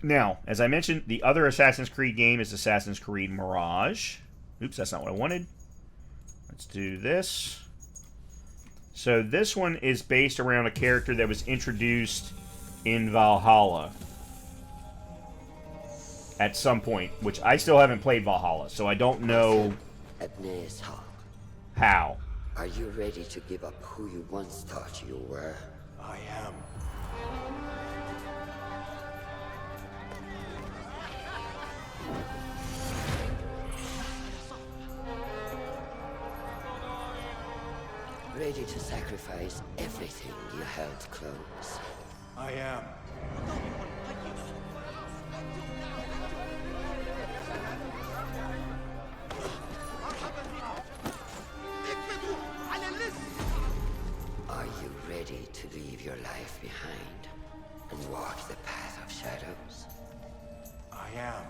Now, as I mentioned, the other Assassin's Creed game is Assassin's Creed Mirage. Oops, that's not what I wanted. Let's do this. So this one is based around a character that was introduced in Valhalla at some point, which I still haven't played Valhalla, so I don't know how. Are you ready to give up who you once thought you were? I am. Ready to sacrifice everything you held close? I am. Are you ready to leave your life behind and walk the path of shadows? I am.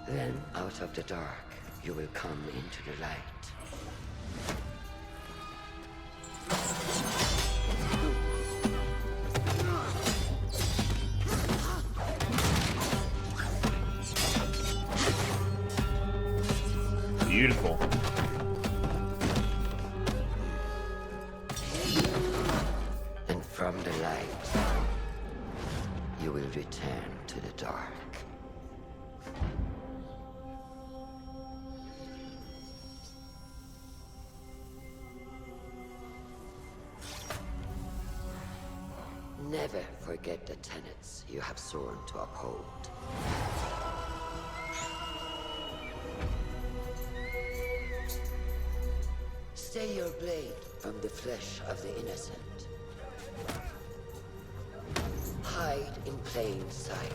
Then, out of the dark, you will come into the light. Beautiful. And from the light, you will return to the dark. Never forget the tenets you have sworn to uphold. Stay your blade from the flesh of the innocent. Hide in plain sight.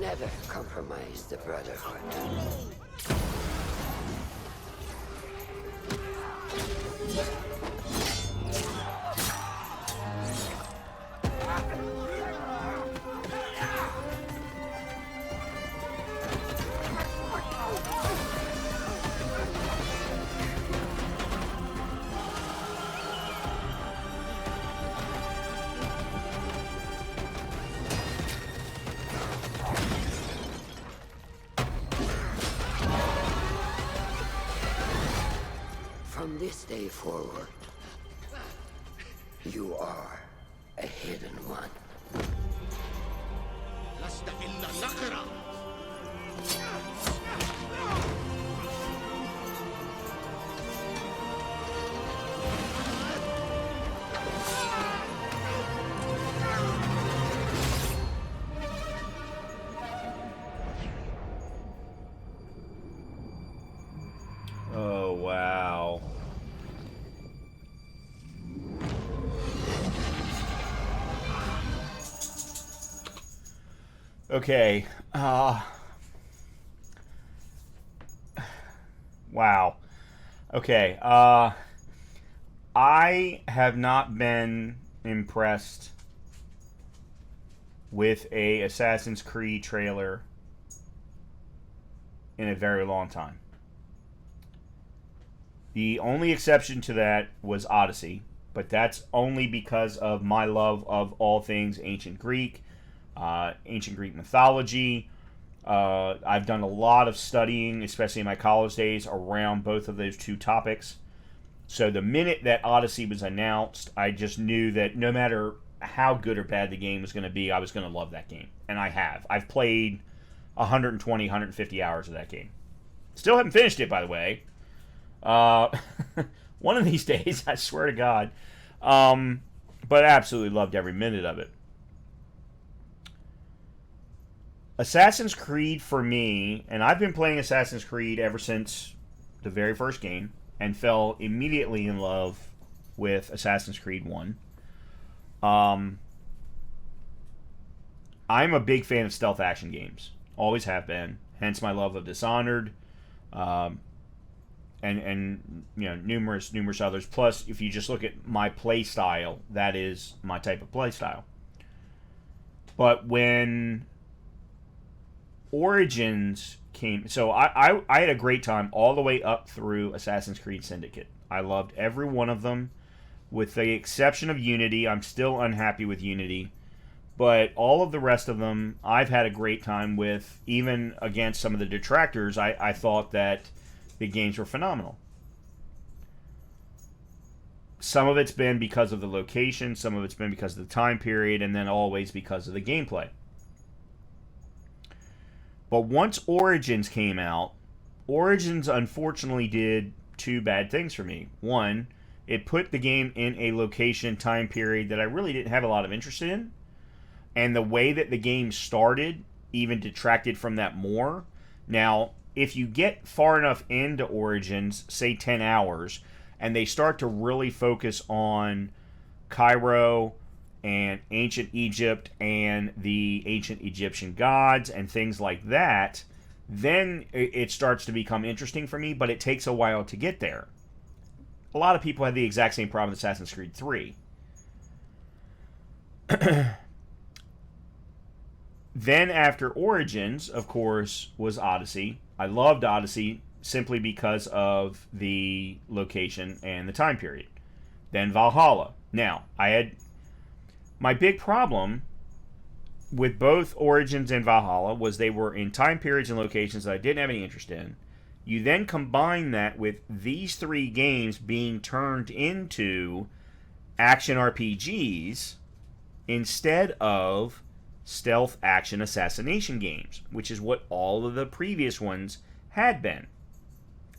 Never compromise the Brotherhood. From this day forward, you are a hidden one. Oh, wow. Okay. Wow. Okay. I have not been impressed with a Assassin's Creed trailer in a very long time. The only exception to that was Odyssey, but that's only because of my love of all things ancient Greek mythology. I've done a lot of studying, especially in my college days, around both of those two topics. So the minute that Odyssey was announced, I just knew that no matter how good or bad the game was going to be, I was going to love that game. And I have. I've played 120, 150 hours of that game. Still haven't finished it, by the way. One of these days, I swear to God. But I absolutely loved every minute of it. Assassin's Creed for me, and I've been playing Assassin's Creed ever since the very first game, and fell immediately in love with Assassin's Creed 1. I'm a big fan of stealth action games. Always have been. Hence my love of Dishonored, and numerous others. Plus, if you just look at my play style, that is my type of play style. But when Origins came, so I had a great time all the way up through Assassin's Creed Syndicate. I loved every one of them, with the exception of Unity. I'm still unhappy with Unity. But all of the rest of them, I've had a great time with. Even against some of the detractors, I thought that the games were phenomenal. Some of it's been because of the location, some of it's been because of the time period, and then always because of the gameplay. But once Origins came out, Origins unfortunately did two bad things for me. One, it put the game in a location, time period that I really didn't have a lot of interest in. And the way that the game started even detracted from that more. Now, if you get far enough into Origins, say 10 hours, and they start to really focus on Cairo and ancient Egypt and the ancient Egyptian gods and things like that, then it starts to become interesting for me, but it takes a while to get there. A lot of people had the exact same problem with Assassin's Creed 3. Then after Origins, of course, was Odyssey. I loved Odyssey simply because of the location and the time period. Then Valhalla. Now, my big problem with both Origins and Valhalla was they were in time periods and locations that I didn't have any interest in. You then combine that with these three games being turned into action RPGs instead of stealth action assassination games, which is what all of the previous ones had been.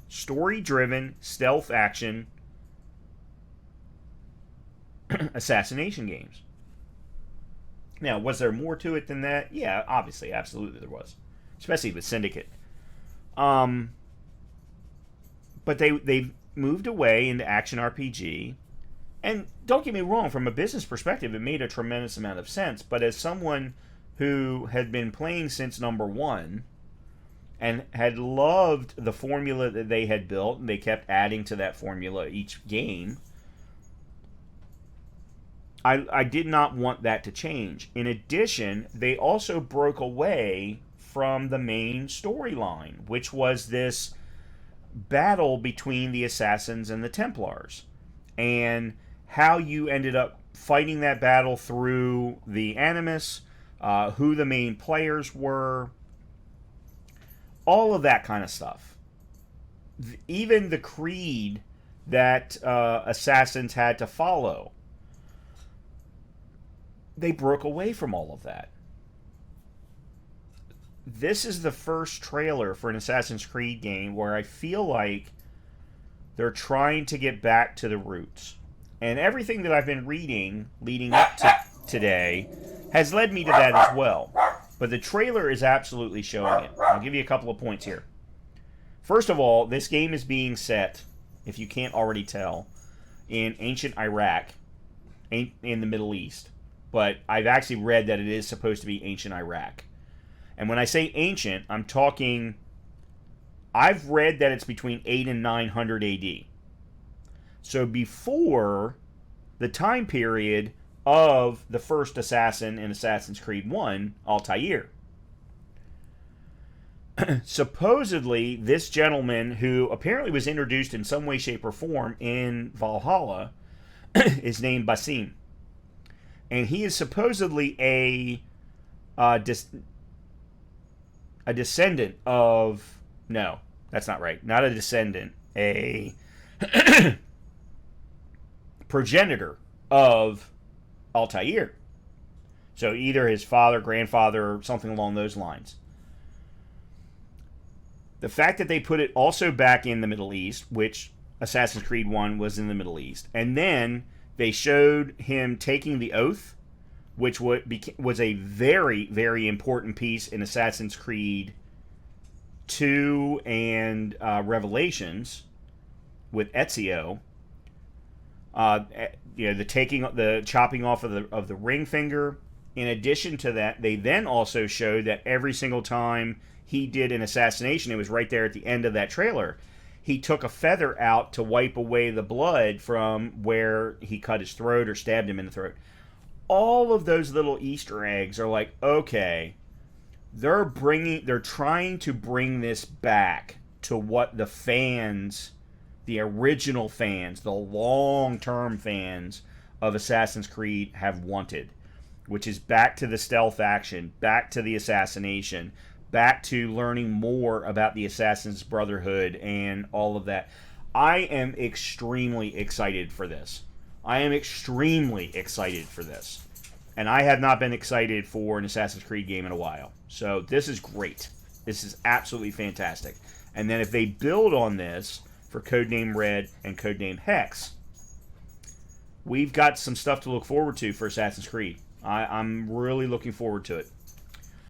Story-driven stealth action assassination games. Now, was there more to it than that? Yeah, obviously, absolutely there was. Especially with Syndicate. But they've moved away into action RPG. And don't get me wrong, from a business perspective, it made a tremendous amount of sense. But as someone who had been playing since number one and had loved the formula that they had built, and they kept adding to that formula each game, I did not want that to change. In addition, they also broke away from the main storyline, which was this battle between the Assassins and the Templars. And how you ended up fighting that battle through the Animus, who the main players were, all of that kind of stuff. Even the creed that Assassins had to follow, they broke away from all of that. This is the first trailer for an Assassin's Creed game where I feel like they're trying to get back to the roots. And everything that I've been reading leading up to today has led me to that as well. But the trailer is absolutely showing it. I'll give you a couple of points here. First of all, this game is being set, if you can't already tell, in ancient Iraq, in the Middle East. But I've actually read that it is supposed to be ancient Iraq. And when I say ancient, I'm talking... I've read that it's between 8 and 900 AD. So before the time period of the first assassin in Assassin's Creed 1, Altair. Supposedly, this gentleman, who apparently was introduced in some way, shape, or form in Valhalla, is named Basim. And he is supposedly a descendant of... No, that's not right. Not a descendant. A progenitor of Altair. So either his father, grandfather, or something along those lines. The fact that they put it also back in the Middle East, which Assassin's Creed 1 was in the Middle East, and then they showed him taking the oath, which was a very, very important piece in Assassin's Creed 2 and Revelations with Ezio. The chopping off of the ring finger, In addition to that, they then also showed that every single time he did an assassination, it was right there at the end of that trailer, he took a feather out to wipe away the blood from where he cut his throat or stabbed him in the throat. All of those little Easter eggs are like, okay, they're trying to bring this back to what the fans, the original fans, the long-term fans of Assassin's Creed have wanted, which is back to the stealth action, back to the assassination, back to learning more about the Assassin's Brotherhood and all of that. I am extremely excited for this. I am extremely excited for this. And I have not been excited for an Assassin's Creed game in a while. So this is great. This is absolutely fantastic. And then if they build on this for Codename Red and Codename Hex, we've got some stuff to look forward to for Assassin's Creed. I'm really looking forward to it.